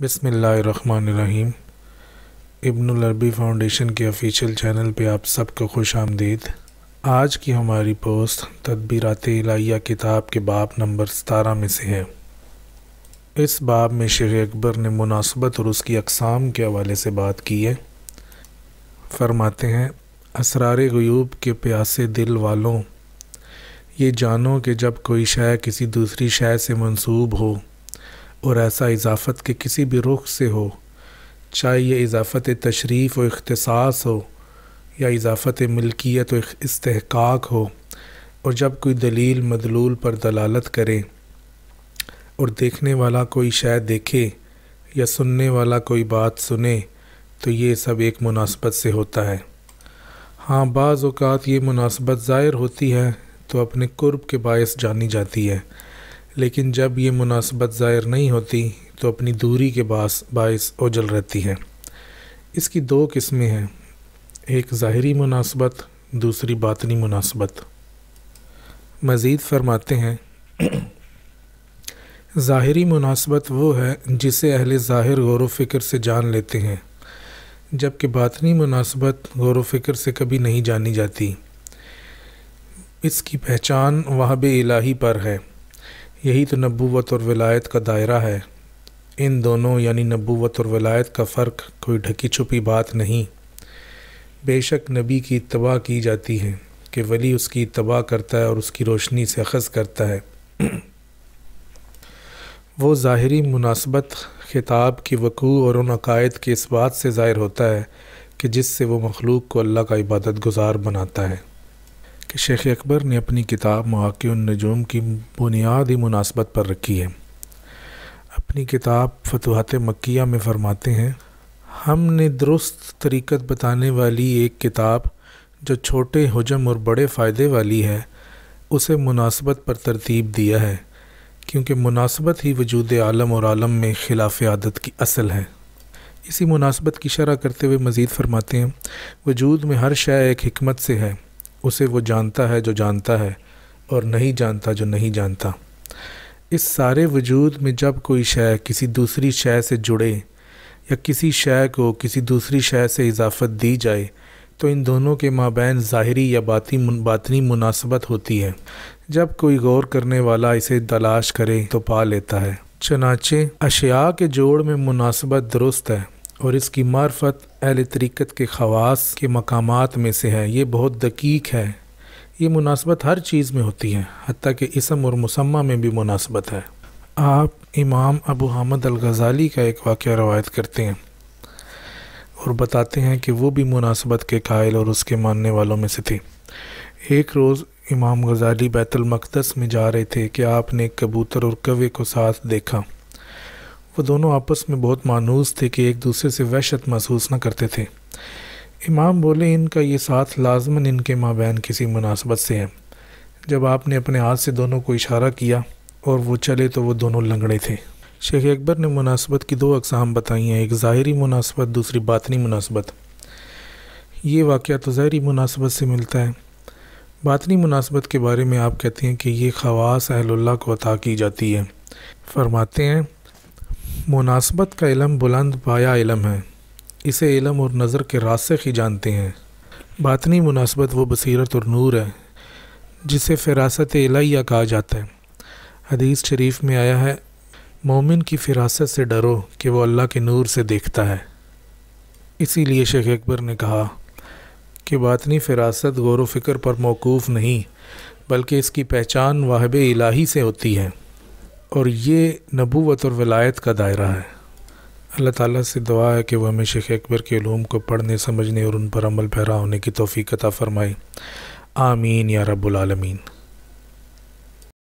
बिस्मिल्लाहिर्रहमानिर्रहीम। इब्नुल अरबी फाउंडेशन के ऑफिशियल चैनल पे आप सबको खुश आमदीद। आज की हमारी पोस्ट तदबीरात इलाहिया किताब के बाब नंबर 17 में से है। इस बाब में शेख अकबर ने मुनासबत और उसकी अक़साम के हवाले से बात की है। फरमाते हैं, असरार ग़ुयूब के प्यासे दिल वालों, ये जानो कि जब कोई शय किसी दूसरी शय से मंसूब हो और ऐसा इजाफ़त के किसी भी रुख से हो, चाहे ये इजाफ़त तशरीफ़ व इख्तिसास हो या इजाफ़त मिल्कियत व इस्तेहकाक हो, और जब कोई दलील मदलूल पर दलालत करे और देखने वाला कोई शय देखे या सुनने वाला कोई बात सुने, तो ये सब एक मुनासबत से होता है। हाँ, बाज़ औक़ात ये मुनासबत ज़ाहिर होती है तो अपने कुर्ब के बायस जानी जाती है, लेकिन जब ये मुनासबत ज़ाहिर नहीं होती तो अपनी दूरी के बायस ओझल रहती है। इसकी दो किस्में हैं, एक ज़ाहिरी मुनासबत, दूसरी बातनी मुनासबत। मज़ीद फरमाते हैं, ज़ाहिरी मुनासबत वो है जिसे अहले ज़ाहिर गौर व फ़िक्र से जान लेते हैं, जबकि बातनी मुनासबत गौर व फ़िक्र से कभी नहीं जानी जाती। इसकी पहचान वहाब इलाही पर है। यही तो नबूवत और विलायत का दायरा है। इन दोनों यानी नबूवत और विलायत का फ़र्क कोई ढकी छुपी बात नहीं। बेशक नबी की इत्तबा की जाती है कि वली उसकी इत्तबा करता है और उसकी रोशनी से अख़ज़ करता है। वो ज़ाहिरी मुनासबत ख़िताब की वक़ू और उन अक़ायद के इस बात से ज़ाहिर होता है कि जिससे वो मखलूक को अल्लाह का इबादत गुज़ार बनाता है। कि शेख अकबर ने अपनी किताब मवाक़िउन नजूम की बुनियाद ही मुनासबत पर रखी है। अपनी किताब फतूहात मक्किया में फ़रमाते हैं, हमने दुरुस्त तरीक़त बताने वाली एक किताब जो छोटे हुजम और बड़े फ़ायदे वाली है, उसे मुनासबत पर तरतीब दिया है, क्योंकि मुनासबत ही वजूद आलम और आलम में ख़िलाफ़ आदत की असल है। इसी मुनासबत की शरह करते हुए मज़ीद फ़रमाते हैं, वजूद में हर शय एक हिकमत से है। उसे वो जानता है जो जानता है, और नहीं जानता जो नहीं जानता। इस सारे वजूद में जब कोई शय किसी दूसरी शय से जुड़े या किसी शय को किसी दूसरी शय से इजाफ़त दी जाए, तो इन दोनों के माबैन ज़ाहिरी या बातनी मुनासबत होती है। जब कोई गौर करने वाला इसे तलाश करे तो पा लेता है। चनाचे अशिया के जोड़ में मुनासबत दुरुस्त है, और इसकी मार्फत अहले तरीक़त के ख़वास के मकामात में से है। ये बहुत दकीक है। ये मुनासबत हर चीज़ में होती है, हत्ता कि इसम और मुसम्मा में भी मुनासबत है। आप इमाम अबू हामिद अल-गज़ाली का एक वाक़या रवायत करते हैं और बताते हैं कि वो भी मुनासबत के कायल और उसके मानने वालों में से थे। एक रोज़ इमाम गज़ाली बैतुल मक़दस में जा रहे थे कि आपने एक कबूतर और कौवे को साथ देखा। वो दोनों आपस में बहुत मानूस थे कि एक दूसरे से वहशत महसूस न करते थे। इमाम बोले, इनका ये साथ लाजमन इनके माबैन किसी मुनासबत से है। जब आपने अपने हाथ से दोनों को इशारा किया और वो चले तो वो दोनों लंगड़े थे। शेख अकबर ने मुनासबत की दो अक़साम बताई हैं, एक ज़ाहिरी मुनासबत, दूसरी बातनी मुनासबत। ये वाक़या तो ज़ाहिरी मुनासबत से मिलता है। बातनी मुनासबत के बारे में आप कहते हैं कि ये ख़वास अहलुल्लाह को अता की जाती है। फरमाते हैं, मुनासबत का इल्म बुलंद पाया इल्म है, इसे इल्म और नज़र के रासिख़ ही जानते हैं। बातनी मुनासबत वो बसीरत और नूर है जिसे फ़िरासत इलाहिया कहा जाता है। हदीस शरीफ में आया है, मोमिन की फ़िरासत से डरो कि वो अल्लाह के नूर से देखता है। इसीलिए शेख अकबर ने कहा कि बातनी फ़िरासत गौर व फ़िक्र पर मौकूफ़ नहीं, बल्कि इसकी पहचान वाहिब इलाही से होती है, और ये नबूवत और विलायत का दायरा है। अल्लाह ताला से दुआ है कि वह हमें शेख अकबर के उलूम को पढ़ने, समझने और उन पर अमल पैरा होने की तौफ़ीक़ अता फ़रमाए। आमीन या रब्बुल आलमीन।